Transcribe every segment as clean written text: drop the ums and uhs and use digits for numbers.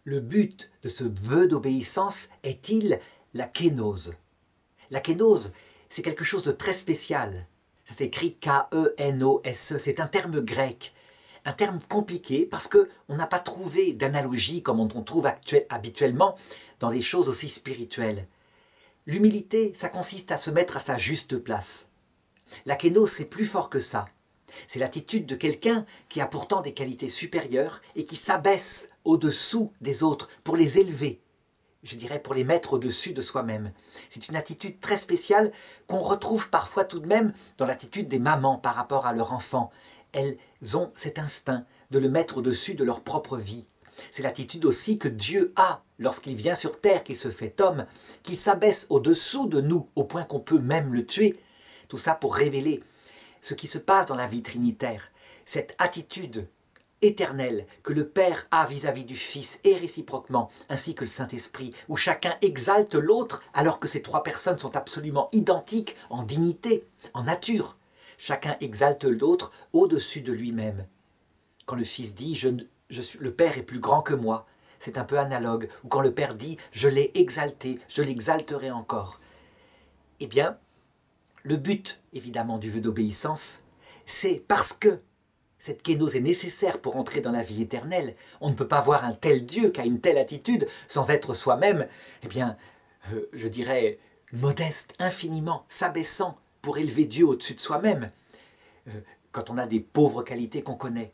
le but de ce vœu d'obéissance est-il la kénose? La kénose, c'est quelque chose de très spécial. Ça s'écrit K-E-N-O-S-E, c'est un terme grec. Un terme compliqué parce qu'on n'a pas trouvé d'analogie comme on trouve habituellement dans les choses aussi spirituelles. L'humilité, ça consiste à se mettre à sa juste place. La kénose, c'est plus fort que ça. C'est l'attitude de quelqu'un qui a pourtant des qualités supérieures et qui s'abaisse au-dessous des autres pour les élever. Je dirais pour les mettre au-dessus de soi-même. C'est une attitude très spéciale qu'on retrouve parfois tout de même dans l'attitude des mamans par rapport à leur enfant. Elles ont cet instinct de le mettre au-dessus de leur propre vie. C'est l'attitude aussi que Dieu a lorsqu'il vient sur terre, qu'il se fait homme, qu'il s'abaisse au-dessous de nous au point qu'on peut même le tuer. Tout ça pour révéler ce qui se passe dans la vie trinitaire, cette attitude éternelle que le Père a vis-à-vis du Fils et réciproquement, ainsi que le Saint-Esprit, où chacun exalte l'autre alors que ces trois personnes sont absolument identiques en dignité, en nature. Chacun exalte l'autre au-dessus de lui-même. Quand le Fils dit le Père est plus grand que moi, c'est un peu analogue. Ou quand le Père dit « je l'ai exalté, je l'exalterai encore ». Eh bien, le but, évidemment, du vœu d'obéissance, c'est parce que cette kénose est nécessaire pour entrer dans la vie éternelle. On ne peut pas voir un tel Dieu qui a une telle attitude sans être soi-même, eh bien, je dirais, modeste, infiniment, s'abaissant pour élever Dieu au-dessus de soi-même, quand on a des pauvres qualités qu'on connaît.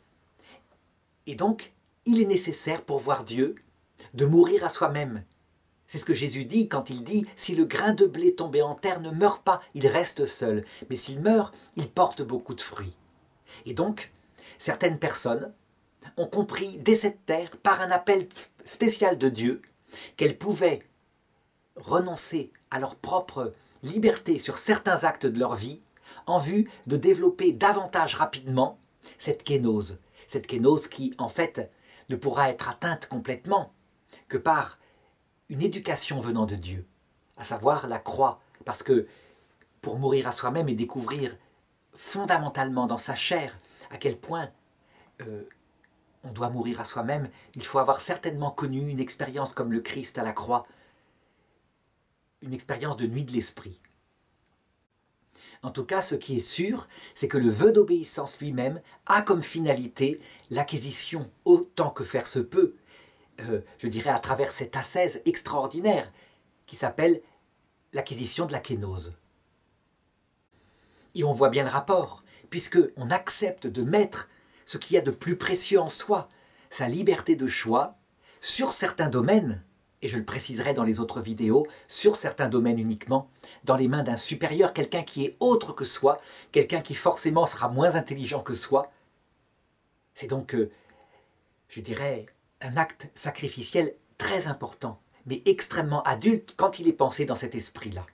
Et donc, il est nécessaire pour voir Dieu de mourir à soi-même. C'est ce que Jésus dit quand il dit « Si le grain de blé tombé en terre ne meurt pas, il reste seul. Mais s'il meurt, il porte beaucoup de fruits. » Et donc, certaines personnes ont compris dès cette terre, par un appel spécial de Dieu, qu'elles pouvaient renoncer à leur propre liberté sur certains actes de leur vie en vue de développer davantage rapidement cette kénose qui, en fait, ne pourra être atteinte complètement que par une éducation venant de Dieu, à savoir la croix, parce que pour mourir à soi-même et découvrir fondamentalement dans sa chair à quel point on doit mourir à soi-même, il faut avoir certainement connu une expérience comme le Christ à la croix, une expérience de nuit de l'esprit. En tout cas, ce qui est sûr, c'est que le vœu d'obéissance lui-même a comme finalité l'acquisition, autant que faire se peut, je dirais à travers cette ascèse extraordinaire qui s'appelle l'acquisition de la kénose. Et on voit bien le rapport, puisqu'on accepte de mettre ce qu'il y a de plus précieux en soi, sa liberté de choix, sur certains domaines, et je le préciserai dans les autres vidéos, sur certains domaines uniquement, dans les mains d'un supérieur, quelqu'un qui est autre que soi, quelqu'un qui forcément sera moins intelligent que soi. C'est donc, je dirais, un acte sacrificiel très important, mais extrêmement adulte quand il est pensé dans cet esprit-là.